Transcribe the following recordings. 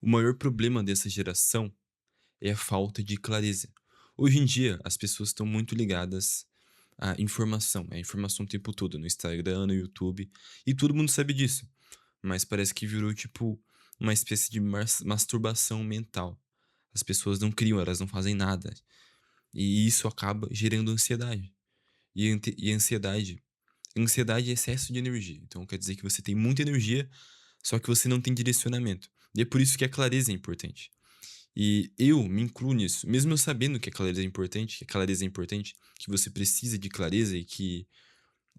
maior problema dessa geração é a falta de clareza. Hoje em dia, as pessoas estão muito ligadas à informação, é informação o tempo todo, no Instagram, no YouTube, e todo mundo sabe disso. Mas parece que virou, tipo, uma espécie de masturbação mental. As pessoas não criam, elas não fazem nada. E isso acaba gerando ansiedade. E ansiedade é excesso de energia. Então quer dizer que você tem muita energia, só que você não tem direcionamento. E é por isso que a clareza é importante. E eu me incluo nisso, mesmo eu sabendo que a clareza é importante, que você precisa de clareza e que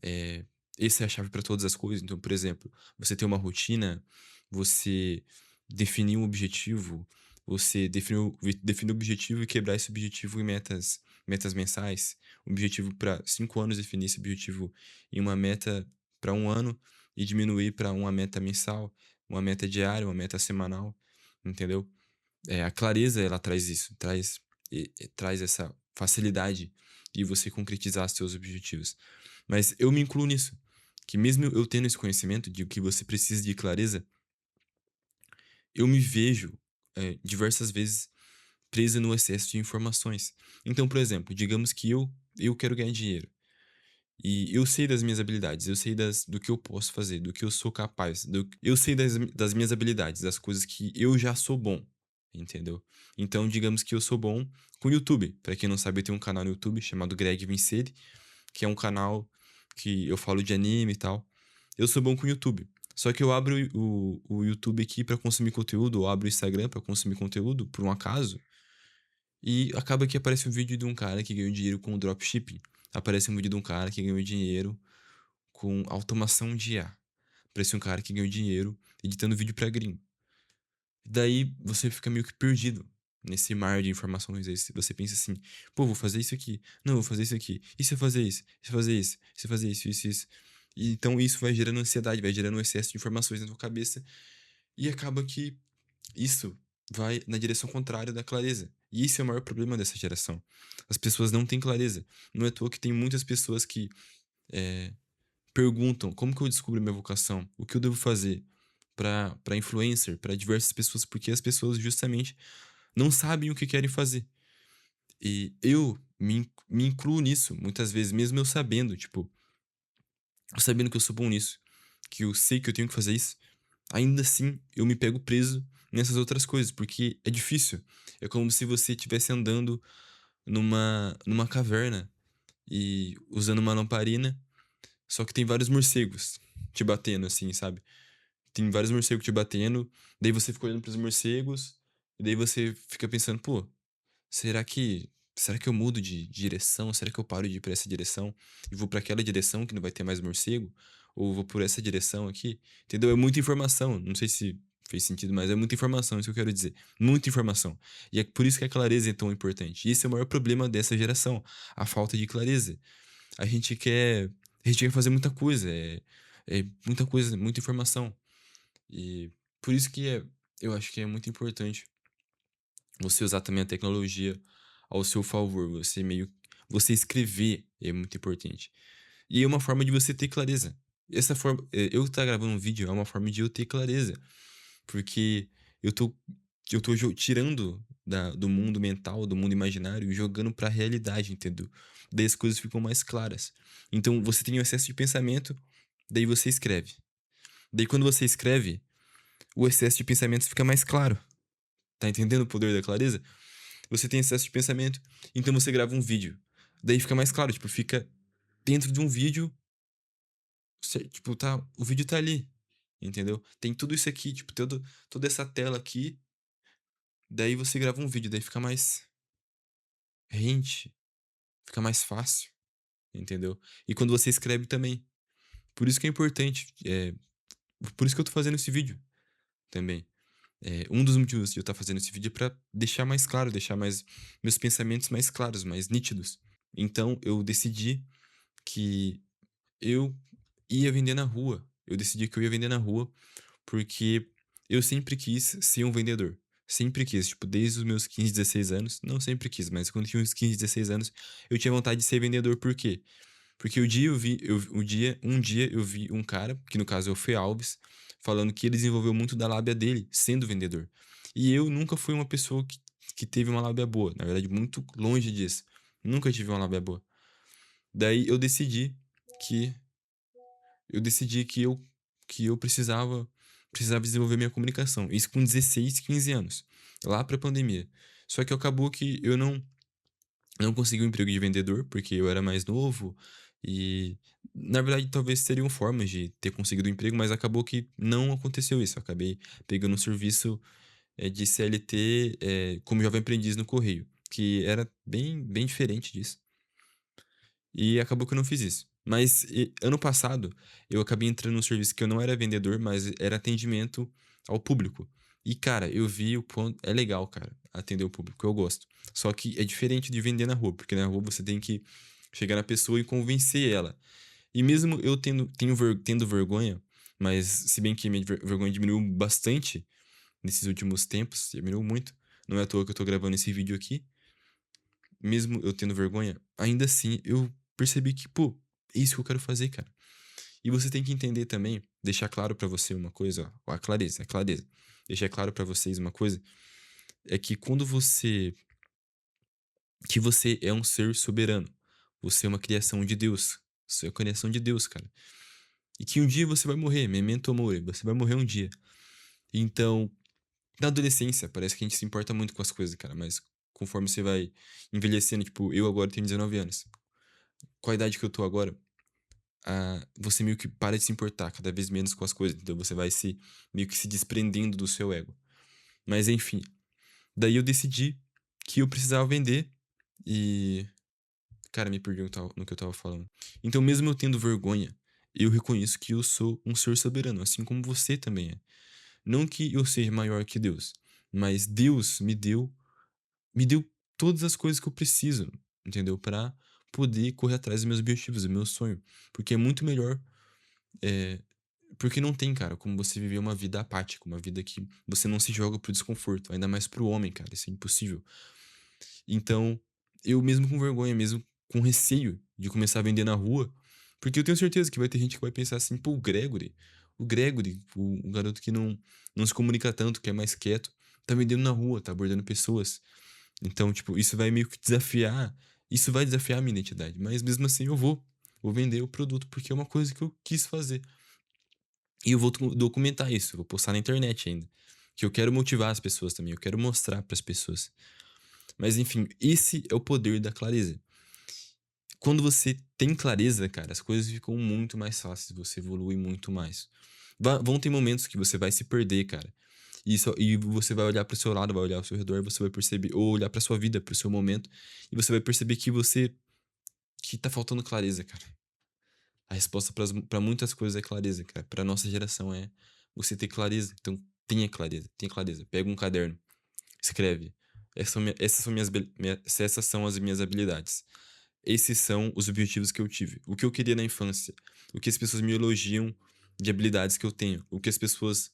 eh, essa é a chave para todas as coisas. Então, por exemplo, você ter uma rotina, você definir um objetivo, você definir o objetivo e quebrar esse objetivo em metas mensais. Um objetivo para 5 anos, definir esse objetivo em uma meta para um ano e diminuir para uma meta mensal, uma meta diária, uma meta semanal, entendeu? A clareza ela traz isso, traz essa facilidade de você concretizar seus objetivos. Mas eu me incluo nisso, que mesmo eu tendo esse conhecimento de que você precisa de clareza, eu me vejo, diversas vezes presa no excesso de informações. Então, por exemplo, digamos que eu quero ganhar dinheiro, e eu sei das minhas habilidades, eu sei do que eu posso fazer, do que eu sou capaz, eu sei das minhas habilidades, das coisas que eu já sou bom, entendeu? Então, digamos que eu sou bom com o YouTube. Pra quem não sabe, eu tenho um canal no YouTube chamado Greg Vincere, que é um canal que eu falo de anime e tal. Eu sou bom com o YouTube. Só que eu abro o YouTube aqui pra consumir conteúdo, ou abro o Instagram pra consumir conteúdo, por um acaso, e acaba que aparece um vídeo de um cara que ganhou dinheiro com dropshipping. Aparece um vídeo de um cara que ganhou dinheiro com automação de IA. Aparece um cara que ganhou dinheiro editando vídeo pra gringo. Daí você fica meio que perdido nesse mar de informações. Aí você pensa assim, pô, vou fazer isso aqui. Não, vou fazer isso aqui. E se eu fazer isso? E se eu fazer isso? E se eu fazer isso, isso, isso? E então isso vai gerando ansiedade, vai gerando um excesso de informações na tua cabeça. E acaba que isso vai na direção contrária da clareza. E esse é o maior problema dessa geração. As pessoas não têm clareza. Não é à toa que tem muitas pessoas que eh, perguntam como que eu descubro minha vocação, o que eu devo fazer para influencer, para diversas pessoas, porque as pessoas justamente não sabem o que querem fazer. E eu me incluo nisso, muitas vezes, mesmo eu sabendo, tipo, eu sabendo que eu sou bom nisso, que eu sei que eu tenho que fazer isso, ainda assim eu me pego preso nessas outras coisas, porque é difícil. É como se você estivesse andando numa caverna e usando uma lamparina, só que tem vários morcegos te batendo, assim, sabe? Tem vários morcegos te batendo, daí você fica olhando pros morcegos, e daí você fica pensando, pô, será que eu mudo de direção? Será que eu paro de ir pra essa direção e vou pra aquela direção que não vai ter mais morcego? Ou vou por essa direção aqui? Entendeu? É muita informação. Não sei se fez sentido, mas é muita informação, isso que eu quero dizer. Muita informação. E é por isso que a clareza é tão importante. E esse é o maior problema dessa geração, a falta de clareza. A gente quer, a gente quer fazer muita coisa, é muita coisa, muita informação. E por isso que eu acho que é muito importante você usar também a tecnologia ao seu favor. Você escrever é muito importante. E é uma forma de você ter clareza. Essa forma, eu estar gravando um vídeo é uma forma de eu ter clareza, porque eu tô tirando do mundo mental, do mundo imaginário e jogando pra realidade, entendeu? Daí as coisas ficam mais claras. Então você tem o excesso de pensamento, daí você escreve. Daí quando você escreve, o excesso de pensamentos fica mais claro. Tá entendendo o poder da clareza? Você tem excesso de pensamento, então você grava um vídeo. Daí fica mais claro, tipo, fica dentro de um vídeo, tipo, tá, o vídeo tá ali, entendeu? Tem tudo isso aqui, tipo, toda essa tela aqui, daí você grava um vídeo, daí fica mais rente, fica mais fácil, entendeu? E quando você escreve também. Por isso que é importante, por isso que eu tô fazendo esse vídeo também. Um dos motivos de eu estar fazendo esse vídeo é pra deixar mais claro, deixar mais meus pensamentos mais claros, mais nítidos. Então eu decidi que eu ia vender na rua. Eu decidi que eu ia vender na rua, porque eu sempre quis ser um vendedor. Sempre quis, tipo, desde os meus 15, 16 anos. Não sempre quis, mas quando eu tinha uns 15, 16 anos, eu tinha vontade de ser vendedor. Por quê? Porque um dia eu vi um cara, que no caso é o Fê Alves, falando que ele desenvolveu muito da lábia dele sendo vendedor. E eu nunca fui uma pessoa que teve uma lábia boa, na verdade, muito longe disso. Nunca tive uma lábia boa. Daí que eu decidi que eu precisava desenvolver minha comunicação. Isso com 16, 15 anos, lá pra pandemia. Só que acabou que eu não consegui um emprego de vendedor, porque eu era mais novo e, na verdade, talvez seriam formas de ter conseguido um emprego, mas acabou que não aconteceu isso. Eu acabei pegando um serviço, de CLT, como jovem aprendiz no correio, que era bem diferente disso. E acabou que eu não fiz isso. Mas ano passado, eu acabei entrando num serviço que eu não era vendedor, mas era atendimento ao público. E, cara, eu vi o quanto é legal, cara, atender o público, eu gosto. Só que é diferente de vender na rua, porque na rua você tem que chegar na pessoa e convencer ela. E mesmo eu tendo vergonha, mas se bem que minha vergonha diminuiu bastante nesses últimos tempos, diminuiu muito. Não é à toa que eu tô gravando esse vídeo aqui, mesmo eu tendo vergonha, ainda assim eu percebi que, pô, é isso que eu quero fazer, cara. E você tem que entender também, deixar claro pra você uma coisa, ó, a clareza, a clareza. Deixar claro pra vocês uma coisa, é que quando você é um ser soberano, você é uma criação de Deus, você é a criação de Deus, cara. E que um dia você vai morrer, memento mori, você vai morrer um dia. Então, na adolescência, parece que a gente se importa muito com as coisas, cara, mas conforme você vai envelhecendo, tipo, eu agora tenho 19 anos. Com a idade que eu tô agora, você meio que para de se importar cada vez menos com as coisas, então você vai meio que se desprendendo do seu ego. Mas enfim, daí eu decidi que eu precisava vender e, cara, me perdi no que eu tava falando. Então, mesmo eu tendo vergonha, eu reconheço que eu sou um ser soberano, assim como você também é. Não que eu seja maior que Deus, mas Deus me deu todas as coisas que eu preciso, entendeu? Pra poder correr atrás dos meus objetivos, do meu sonho. Porque é muito melhor, eh, porque não tem, cara, como você viver uma vida apática, uma vida que você não se joga pro desconforto, ainda mais para o homem, cara, isso é impossível. Então, eu mesmo com vergonha, mesmo com receio de começar a vender na rua, porque eu tenho certeza que vai ter gente que vai pensar assim: "Pô, o Gregory, o garoto que não se comunica tanto, que é mais quieto, tá vendendo na rua, tá abordando pessoas". Então, tipo, isso vai desafiar a minha identidade, mas mesmo assim eu vou vender o produto, porque é uma coisa que eu quis fazer. E eu vou documentar isso, vou postar na internet ainda, que eu quero motivar as pessoas também, eu quero mostrar para as pessoas. Mas enfim, esse é o poder da clareza. Quando você tem clareza, cara, as coisas ficam muito mais fáceis, você evolui muito mais. Vão ter momentos que você vai se perder, cara. E você vai olhar para o seu lado, vai olhar ao seu redor, você vai perceber, ou olhar pra sua vida, para o seu momento, e você vai perceber que tá faltando clareza, cara. A resposta pra muitas coisas é clareza, cara. Pra nossa geração é você ter clareza. Então, tenha clareza, tenha clareza. Pega um caderno, escreve. Essas são as minhas habilidades. Esses são os objetivos que eu tive. O que eu queria na infância. O que as pessoas me elogiam de habilidades que eu tenho. O que as pessoas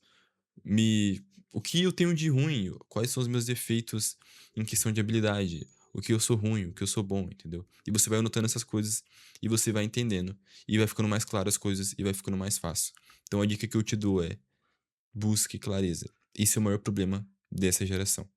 me. O que eu tenho de ruim. Quais são os meus defeitos em questão de habilidade. O que eu sou ruim, o que eu sou bom, entendeu? E você vai anotando essas coisas e você vai entendendo. E vai ficando mais claro as coisas e vai ficando mais fácil. Então a dica que eu te dou é: busque clareza. Esse é o maior problema dessa geração.